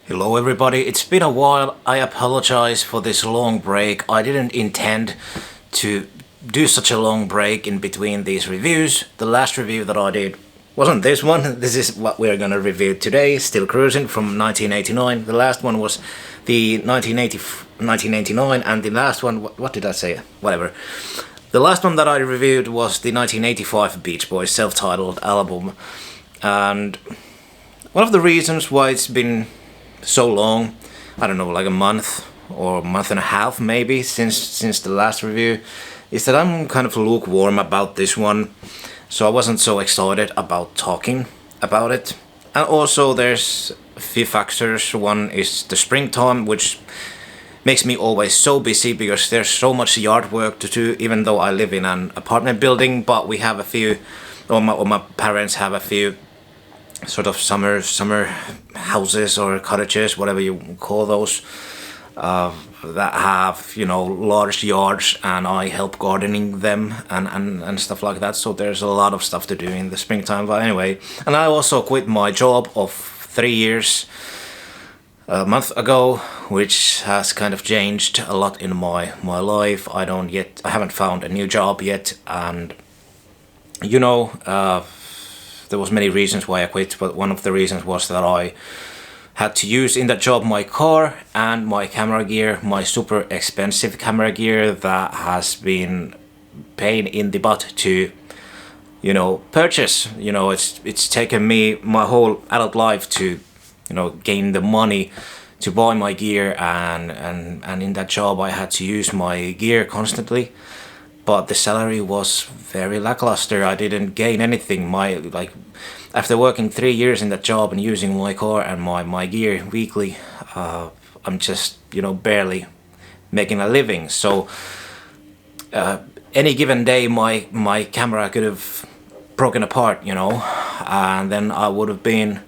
Hello everybody, it's been a while. I apologize for this long break. I didn't intend to do such a long break in between these reviews. The last review that I did wasn't this one. This is what we're gonna review today. Still Cruisin from 1989. The last one was the 1989 and the last one, what did I say? Whatever. The last one that I reviewed was the 1985 Beach Boys self-titled album. And one of the reasons why it's been so long, I don't know, like a month or a month and a half maybe since the last review, is that I'm kind of lukewarm about this one. So I wasn't so excited about talking about it. And also there's a few factors. One is the springtime, which makes me always so busy because there's so much yard work to do, even though I live in an apartment building. But we have a few, or my parents have a few sort of summer houses or cottages, whatever you call those, that have, you know, large yards, and I help gardening them and stuff like that. So there's a lot of stuff to do in the springtime. But anyway, and I also quit my job of 3 years a month ago, which has kind of changed a lot in my life. I haven't found a new job yet, and you know, there was many reasons why I quit, but one of the reasons was that I had to use in that job my car and my camera gear, my super expensive camera gear that has been pain in the butt to, you know, purchase. You know, it's taken me my whole adult life to, you know, gain the money to buy my gear, and in that job I had to use my gear constantly. But the salary was very lackluster. I didn't gain anything. After working 3 years in that job and using my car and my gear weekly, I'm just, you know, barely making a living. So any given day my camera could have broken apart, you know, and then I would have been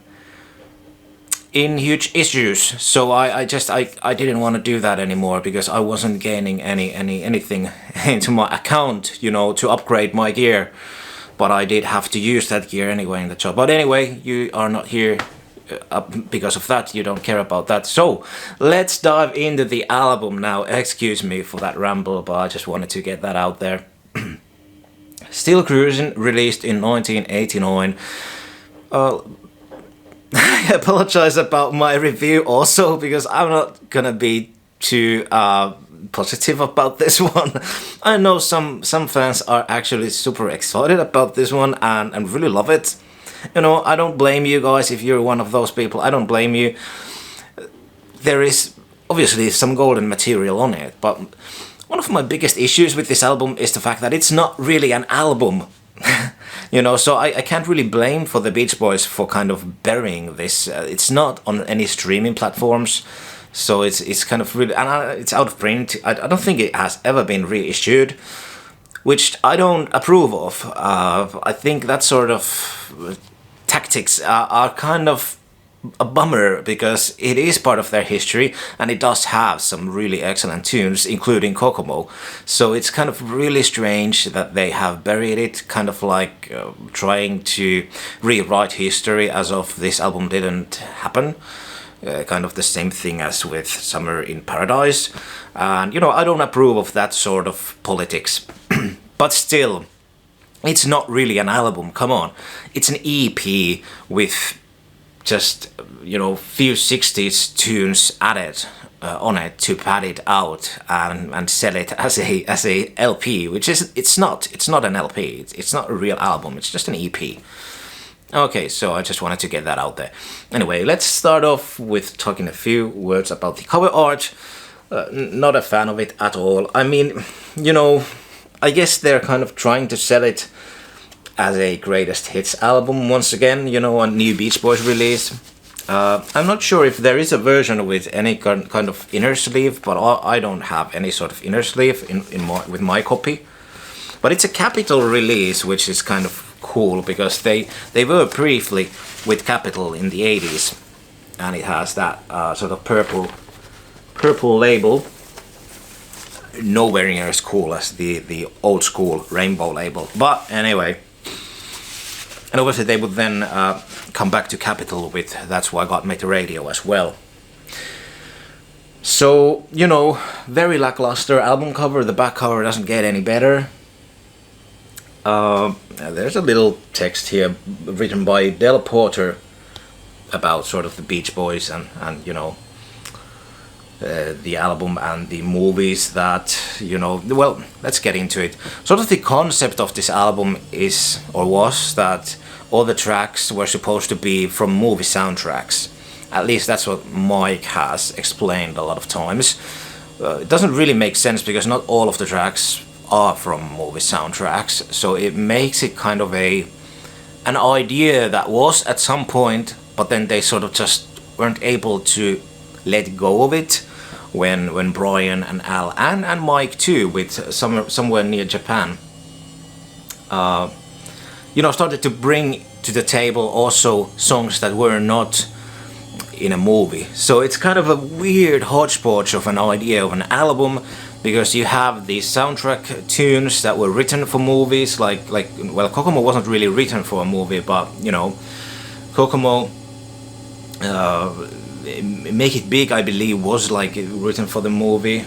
in huge issues. So I didn't want to do that anymore because I wasn't gaining anything into my account, you know, to upgrade my gear. But I did have to use that gear anyway in the job. But anyway, you are not here because of that. You don't care about that. So let's dive into the album now. Excuse me for that ramble, but I just wanted to get that out there. Still Cruisin, released in 1989. I apologize about my review also, because I'm not gonna be too positive about this one. I know some fans are actually super excited about this one and really love it. You know, I don't blame you guys if you're one of those people. I don't blame you. There is obviously some golden material on it, but one of my biggest issues with this album is the fact that it's not really an album. You know, so I can't really blame for the Beach Boys for kind of burying this. It's not on any streaming platforms, so it's kind of really, and it's out of print. I don't think it has ever been reissued, which I don't approve of. I think that sort of tactics are kind of a bummer, because it is part of their history and it does have some really excellent tunes, including Kokomo. So it's kind of really strange that they have buried it, kind of like trying to rewrite history as if this album didn't happen. Kind of the same thing as with Summer in Paradise. And you know, I don't approve of that sort of politics. But still, it's not really an album, come on. It's an EP with just, you know, few 60s tunes added on it to pad it out and sell it as a LP, which is it's not an LP. It's not a real album. It's just an EP. Okay, so I just wanted to get that out there. Anyway, let's start off with talking a few words about the cover art. Not a fan of it at all. I mean, you know, I guess they're kind of trying to sell it as a greatest hits album once again, you know, a new Beach Boys release. I'm not sure if there is a version with any kind of inner sleeve, but I don't have any sort of inner sleeve with my copy. But it's a Capitol release, which is kind of cool, because they were briefly with Capitol in the 80s, and it has that sort of purple label. Nowhere near as cool as the old school rainbow label, but anyway. And obviously they would then come back to Capitol with That's Why God Made the Radio as well. So, very lackluster album cover. The back cover doesn't get any better. There's a little text here written by Del Porter about sort of the Beach Boys and the album and the movies that, well, let's get into it. Sort of the concept of this album is, or was, that all the tracks were supposed to be from movie soundtracks. At least that's what Mike has explained a lot of times. It doesn't really make sense because not all of the tracks are from movie soundtracks, so it makes it kind of an idea that was at some point, but then they sort of just weren't able to let go of it when Brian and Al and Mike too, with somewhere near Japan, started to bring to the table also songs that were not in a movie. So it's kind of a weird hodgepodge of an idea of an album, because you have these soundtrack tunes that were written for movies, like Kokomo wasn't really written for a movie, but Kokomo, Make It Big, I believe, was like written for the movie.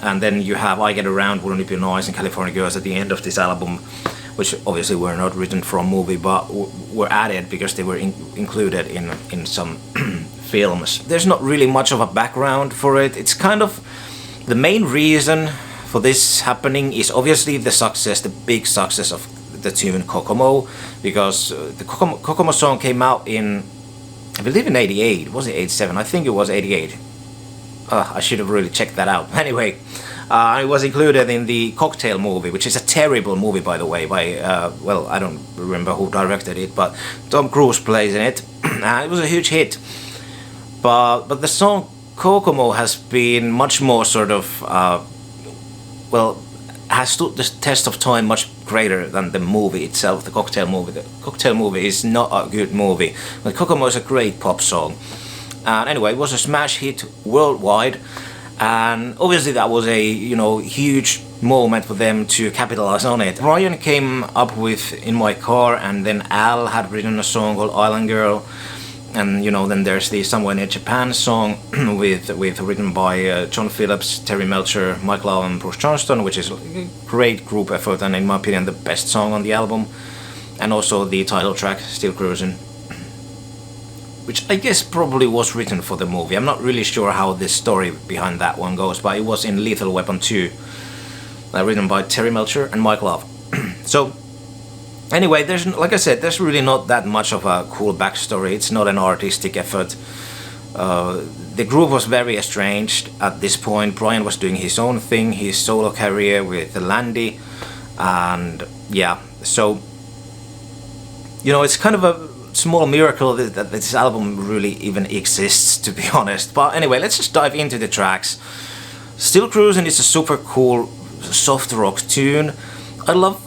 And then you have I Get Around, Wouldn't It Be Nice, and California Girls at the end of this album, which obviously were not written for a movie, but were added because they were included in some films. There's not really much of a background for it. It's kind of the main reason for this happening is obviously the big success of the tune Kokomo, because the Kokomo song came out in, I believe, in 88. Was it 87? I think it was 88. I should have really checked that out. Anyway, it was included in the Cocktail movie, which is a terrible movie, by the way, by, I don't remember who directed it, but Tom Cruise plays in it. It was a huge hit. But the song Kokomo has been much more sort of, has stood the test of time much greater than the movie itself, the Cocktail movie. The Cocktail movie is not a good movie, but Kokomo is a great pop song. And anyway, it was a smash hit worldwide, and obviously that was a huge moment for them to capitalize on it. Brian came up with In My Car, and then Al had written a song called Island Girl. And then there's the Somewhere Near Japan song with written by John Phillips, Terry Melcher, Mike Love and Bruce Johnston, which is a great group effort and in my opinion the best song on the album. And also the title track, Still Cruisin', which I guess probably was written for the movie. I'm not really sure how the story behind that one goes, but it was in Lethal Weapon 2, written by Terry Melcher and Mike Love. So anyway, like I said, there's really not that much of a cool backstory. It's not an artistic effort. The group was very estranged at this point. Brian was doing his own thing, his solo career with Landy, and yeah, so it's kind of a small miracle that this album really even exists, to be honest. But anyway, let's just dive into the tracks. Still Cruisin' is a super cool soft rock tune. I love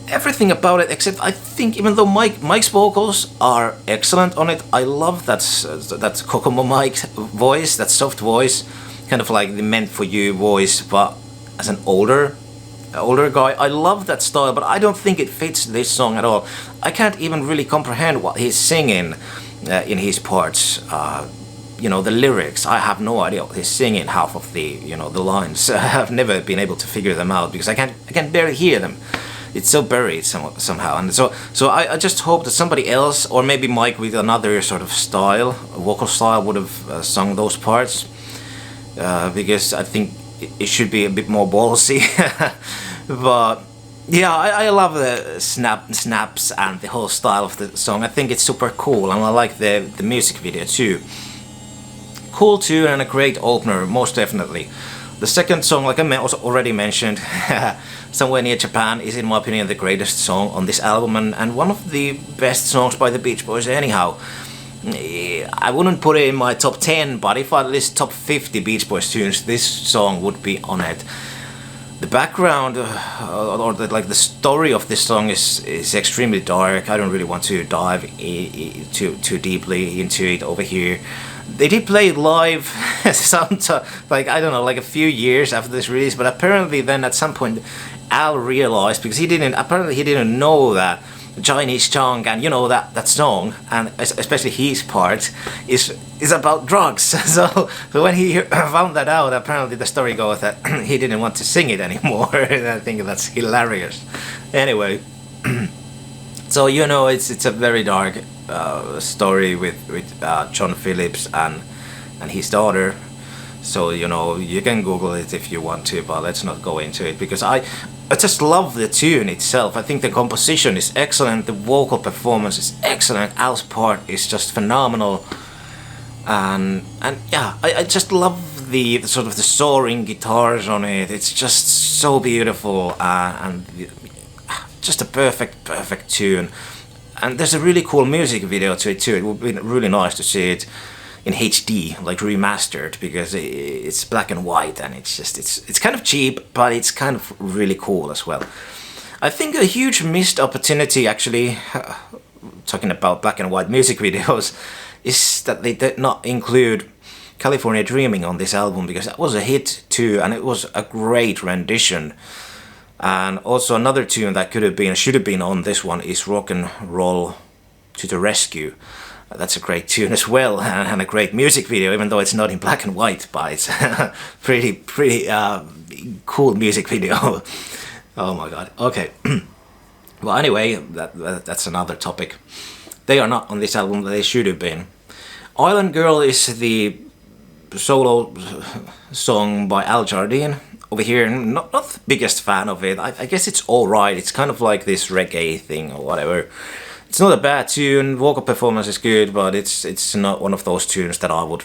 everything about it, except I think even though Mike's vocals are excellent on it, I love that Kokomo Mike's voice, that soft voice, kind of like the meant for you voice, but as an older guy. I love that style, but I don't think it fits this song at all. I can't even really comprehend what he's singing in his parts. The lyrics, I have no idea what he's singing half of the lines. I've never been able to figure them out because I can barely hear them. It's so buried somehow, and so I just hope that somebody else, or maybe Mike with another sort of style, vocal style, would have sung those parts, because I think it should be a bit more ballsy. But yeah, I love the snaps and the whole style of the song. I think it's super cool, and I like the music video too. Cool tune and a great opener, most definitely. The second song, like I already mentioned, Somewhere Near Japan, is in my opinion the greatest song on this album, and one of the best songs by the Beach Boys anyhow. I wouldn't put it in my top 10, but if I list top 50 Beach Boys tunes, this song would be on it. The background, the story of this song is extremely dark. I don't really want to dive too deeply into it over here. They did play it live sometime, like a few years after this release, but apparently then at some point Al realized, because he didn't know that Chinese chong, and you know that song, and especially his part is about drugs. So when he found that out, apparently the story goes that he didn't want to sing it anymore. And I think that's hilarious. Anyway, so you know it's a very dark story with John Phillips and his daughter. So you know you can Google it if you want to, but let's not go into it because I just love the tune itself. I think the composition is excellent, the vocal performance is excellent, Al's part is just phenomenal, and yeah, I just love the sort of the soaring guitars on it. It's just so beautiful, and just a perfect tune. And there's a really cool music video to it too. It would be really nice to see it in HD, like remastered, because it's black and white, and it's kind of cheap, but it's kind of really cool as well. I think a huge missed opportunity, actually, talking about black and white music videos, is that they did not include California Dreaming on this album, because that was a hit too, and it was a great rendition. And also another tune that should have been on this one is Rock and Roll to the Rescue. That's a great tune as well, and a great music video, even though it's not in black and white, but it's pretty cool music video. Oh my god. Okay. Well, anyway, that's another topic. They are not on this album, but they should have been. Island Girl is the solo song by Al Jardine. Over here, not the biggest fan of it. I guess it's alright. It's kind of like this reggae thing or whatever. It's not a bad tune, vocal performance is good, but it's not one of those tunes that I would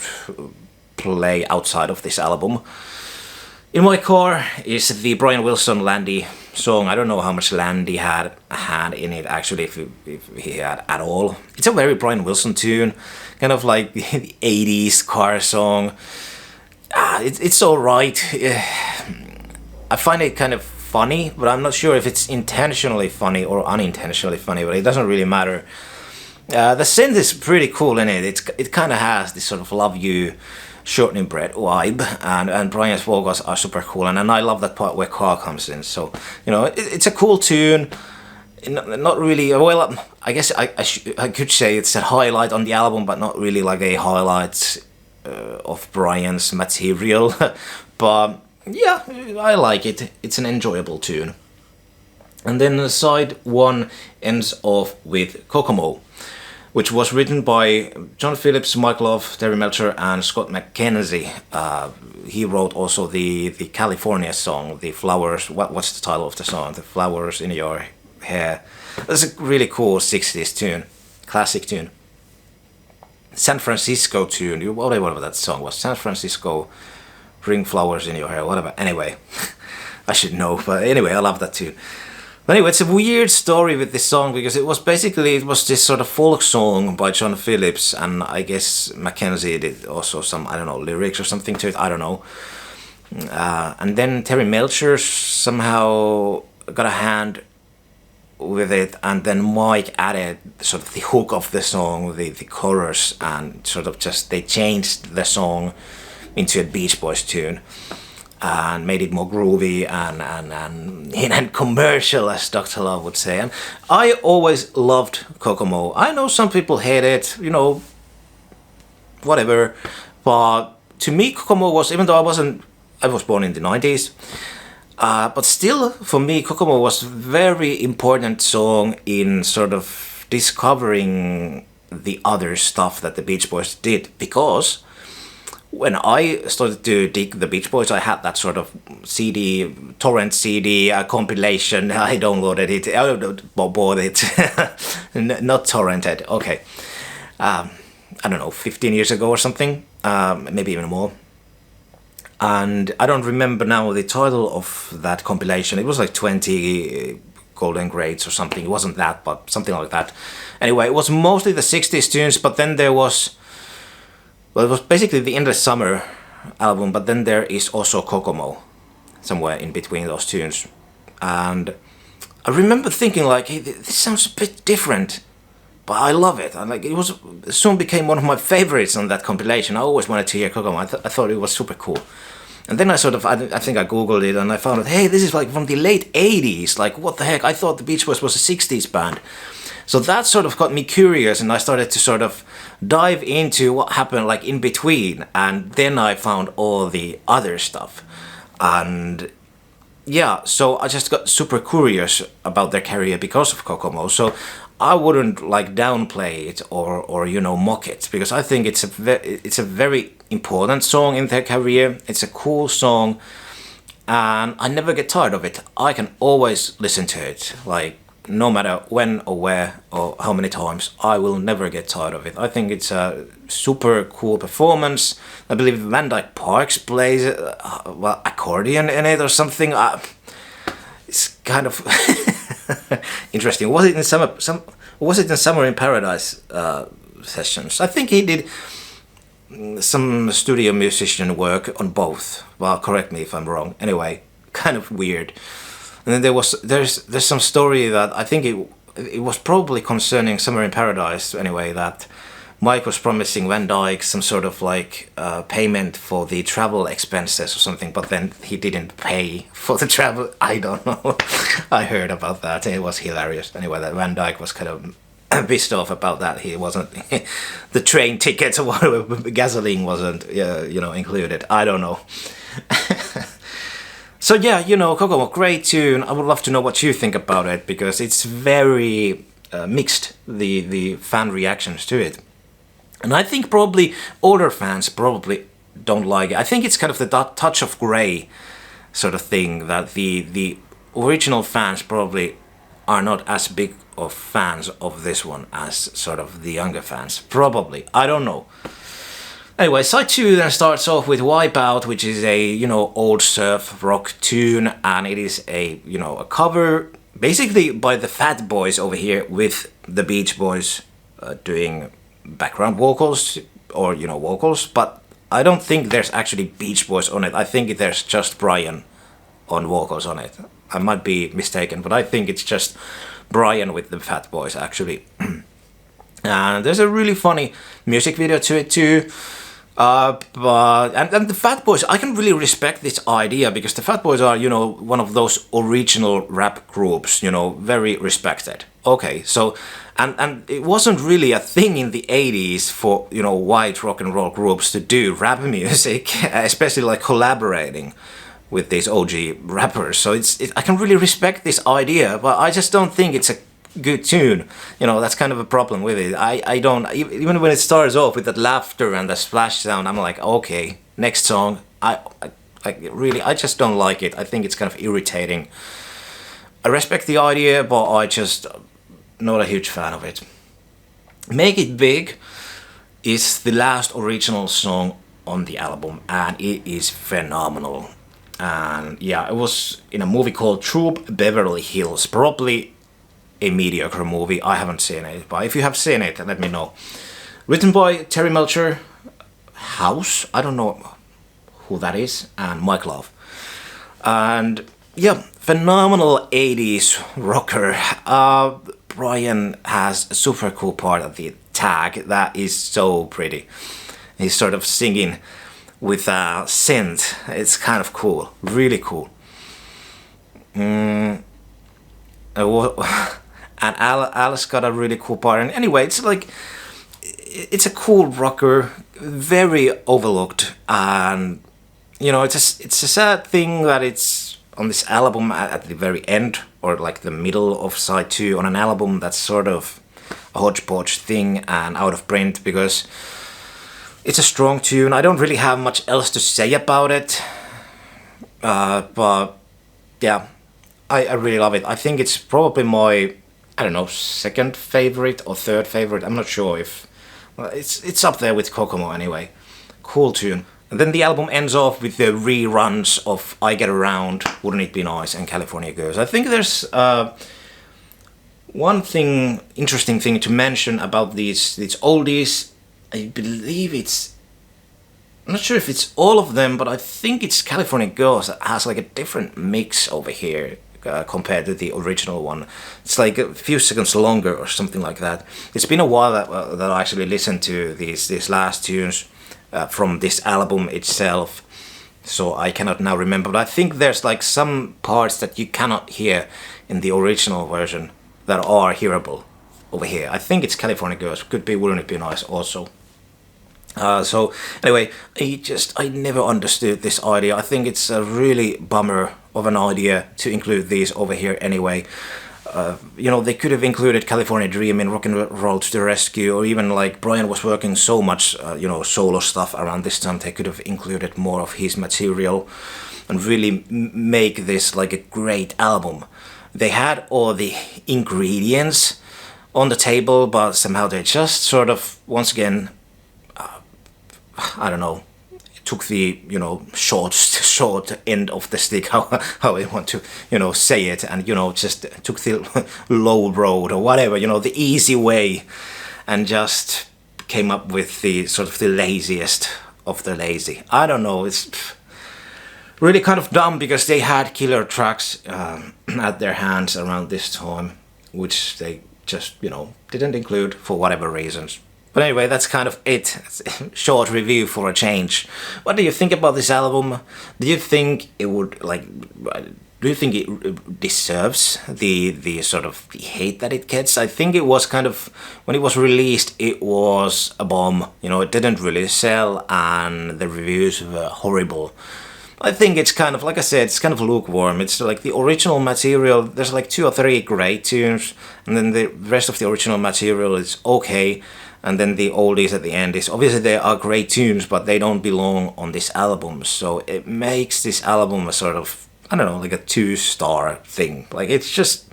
play outside of this album. In my car is the Brian Wilson Landy song. I don't know how much Landy had in it, actually, if he had at all. It's a very Brian Wilson tune, kind of like the 80s car song. It's alright. I find it kind of funny, but I'm not sure if it's intentionally funny or unintentionally funny, but it doesn't really matter. The synth is pretty cool in it. It kind of has this sort of Love You shortening bread vibe, and Brian's vocals are super cool, and I love that part where Carl comes in. So you know, it's a cool tune. Not really, well, I guess I could say it's a highlight on the album, but not really like a highlight of Brian's material. But yeah, I like it. It's an enjoyable tune. And then side one ends off with Kokomo, which was written by John Phillips, Mike Love, Terry Melcher, and Scott McKenzie. He wrote also the California song, The Flowers. What's the title of the song? The Flowers in Your Hair. That's a really cool 60s tune, classic tune. San Francisco tune, whatever that song was. San Francisco, Bring Flowers in Your Hair, whatever. Anyway, I should know, but anyway, I love that tune. But anyway, it's a weird story with this song, because it was this sort of folk song by John Phillips, and I guess Mackenzie did also some, I don't know, lyrics or something to it, I don't know. And then Terry Melcher somehow got a hand with it, and then Mike added sort of the hook of the song, the chorus, and sort of just they changed the song into a Beach Boys tune and made it more groovy and commercial, as Dr. Love would say. And I always loved Kokomo. I know some people hate it, you know, whatever, but to me Kokomo was, even though I was born in the 90s, but still, for me, Kokomo was a very important song in sort of discovering the other stuff that the Beach Boys did, because when I started to dig the Beach Boys, I had that sort of CD, torrent CD, compilation. I downloaded it, I bought it, not torrented, okay. I don't know, 15 years ago or something, maybe even more. And I don't remember now the title of that compilation. It was like 20 golden grades or something. It wasn't that, but something like that. Anyway, it was mostly the 60s tunes, but then there was, well, it was basically the Endless Summer album, but then there is also Kokomo somewhere in between those tunes. And I remember thinking like, hey, this sounds a bit different, but I love it. And like, it soon became one of my favorites on that compilation. I always wanted to hear Kokomo. I thought it was super cool. And then I think I googled it and I found out, hey, this is like from the late 80s. Like, what the heck? I thought the Beach Boys was a 60s band. So that sort of got me curious, and I started to sort of dive into what happened like in between, and then I found all the other stuff. And yeah, so I just got super curious about their career because of Kokomo. So I wouldn't like downplay it or mock it, because I think it's a very important song in their career. It's a cool song, and I never get tired of it. I can always listen to it, like no matter when or where or how many times. I will never get tired of it. I think it's a super cool performance. I believe Van Dyke Parks plays accordion in it or something. It's kind of interesting. Was it in Summer in Paradise sessions? I think he did some studio musician work on both. Well, correct me if I'm wrong. Anyway, kind of weird. And then there's some story that I think it was probably concerning Summer in Paradise anyway, that Mike was promising Van Dyke some sort of like payment for the travel expenses or something, but then he didn't pay for the travel. I don't know. I heard about that. It was hilarious. Anyway, that Van Dyke was kind of pissed off about that. He wasn't the train tickets or whatever, gasoline wasn't included. I don't know. So yeah, Kokomo, great tune. I would love to know what you think about it, because it's very mixed, the fan reactions to it. And I think probably older fans probably don't like it. I think it's kind of the touch of grey sort of thing, that the original fans probably are not as big of fans of this one as sort of the younger fans. Probably. I don't know. Anyway, side 2 then starts off with Wipeout, which is a, old surf rock tune, and it is a cover basically by the Fat Boys over here, with the Beach Boys doing background vocals or vocals, but I don't think there's actually Beach Boys on it. I think there's just Brian on vocals on it. I might be mistaken, but I think it's just Brian with the Fat Boys actually. And there's a really funny music video to it too. But the Fat Boys, I can really respect this idea, because the Fat Boys are, one of those original rap groups, very respected. Okay, so, and it wasn't really a thing in the 80s for, white rock and roll groups to do rap music, especially like collaborating with these OG rappers. So I can really respect this idea, but I just don't think it's a good tune. That's kind of a problem with it. I don't, even when it starts off with that laughter and the splash sound, I'm like, okay, next song. I just don't like it. I think it's kind of irritating. I respect the idea, but I just not a huge fan of it. Make It Big is the last original song on the album, and it is phenomenal. And yeah, it was in a movie called Troop Beverly Hills, probably a mediocre movie. I haven't seen it, but if you have seen it, let me know. Written by Terry Melcher, House, I don't know who that is, and Mike Love. And yeah, phenomenal 80s rocker. Brian has a super cool part of the tag that is so pretty. He's sort of singing with a synth. It's kind of cool, really cool. And Alice got a really cool part. And anyway, it's like, it's a cool rocker, very overlooked, and it's a sad thing that it's on this album at the very end, or like the middle of side 2 on an album that's sort of a hodgepodge thing and out of print, because it's a strong tune. I don't really have much else to say about it, but yeah, I really love it. I think it's probably my, I don't know, second favorite or third favorite. I'm not sure if... Well, it's up there with Kokomo anyway. Cool tune. And then the album ends off with the reruns of I Get Around, Wouldn't It Be Nice, and California Girls. I think there's one thing, interesting thing to mention about these oldies. I believe it's... I'm not sure if it's all of them, but I think it's California Girls that has like a different mix over here. Compared to the original one. It's like a few seconds longer or something like that. It's been a while that I actually listened to these last tunes from this album itself. so I cannot now remember, but I think there's like some parts that you cannot hear in the original version that are hearable over here. I think it's California Girls, could be Wouldn't It Be Nice also. So anyway, I never understood this idea. I think it's a really bummer of an idea to include these over here anyway. You know, they could have included California Dream in Rock and Roll to the Rescue, or even like Brian was working so much, you know, solo stuff around this time, they could have included more of his material and really make this like a great album. They had all the ingredients on the table, but somehow they just sort of, once again, I don't know, took the, you know, short end of the stick, how I want to, you know, say it, and, you know, just took the low road or whatever, you know, the easy way, and just came up with the sort of the laziest of the lazy. I don't know, it's really kind of dumb, because they had killer tracks at their hands around this time, which they just, you know, didn't include for whatever reasons. But anyway, that's kind of it. It's a short review for a change. What do you think about this album? Do you think it would, like, do you think it deserves the sort of the hate that it gets? I think it was kind of, when it was released, it was a bomb. You know, it didn't really sell, and the reviews were horrible. I think it's kind of, like I said, it's kind of lukewarm. It's like the original material, there's like 2 or 3 great tunes, and then the rest of the original material is okay. And then the oldies at the end is, obviously they are great tunes, but they don't belong on this album. So it makes this album a sort of, I don't know, like a 2-star thing. Like, it's just,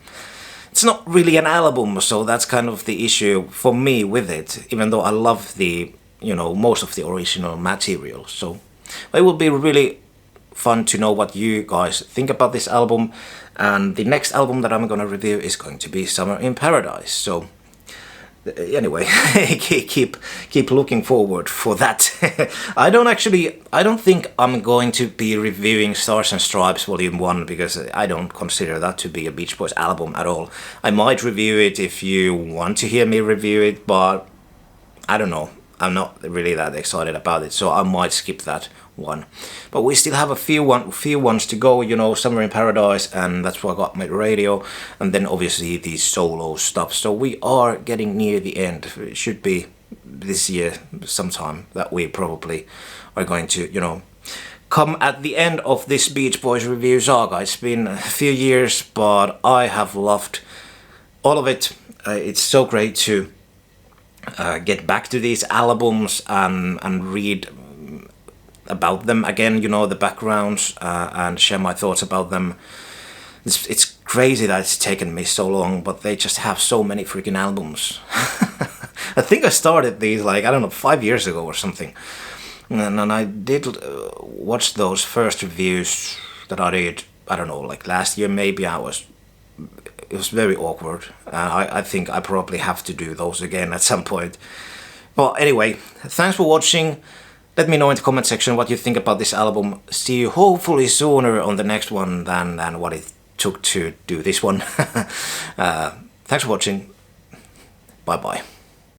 it's not really an album, so that's kind of the issue for me with it, even though I love the, you know, most of the original material. So it will be really fun to know what you guys think about this album. And the next album that I'm gonna review is going to be Summer in Paradise. So anyway, keep looking forward for that. I don't think I'm going to be reviewing Stars and Stripes Volume 1, because I don't consider that to be a Beach Boys album at all. I might review it if you want to hear me review it, but I don't know. I'm not really that excited about it, so I might skip that one. But we still have a few ones to go, you know, Summer in Paradise, and That's What Got Me Radio, and then obviously the solo stuff. So we are getting near the end. It should be this year sometime that we probably are going to, you know, come at the end of this Beach Boys review saga. It's been a few years, but I have loved all of it. It's so great to get back to these albums and read about them again, you know, the backgrounds, and share my thoughts about them. It's crazy that it's taken me so long, but they just have so many freaking albums. I think I started these, like, I don't know, 5 years ago or something. And I did watch those first reviews that I did, I don't know, like last year maybe. It was very awkward. I think I probably have to do those again at some point. Well, anyway, thanks for watching. Let me know in the comment section what you think about this album. See you hopefully sooner on the next one than what it took to do this one. Thanks for watching. Bye bye.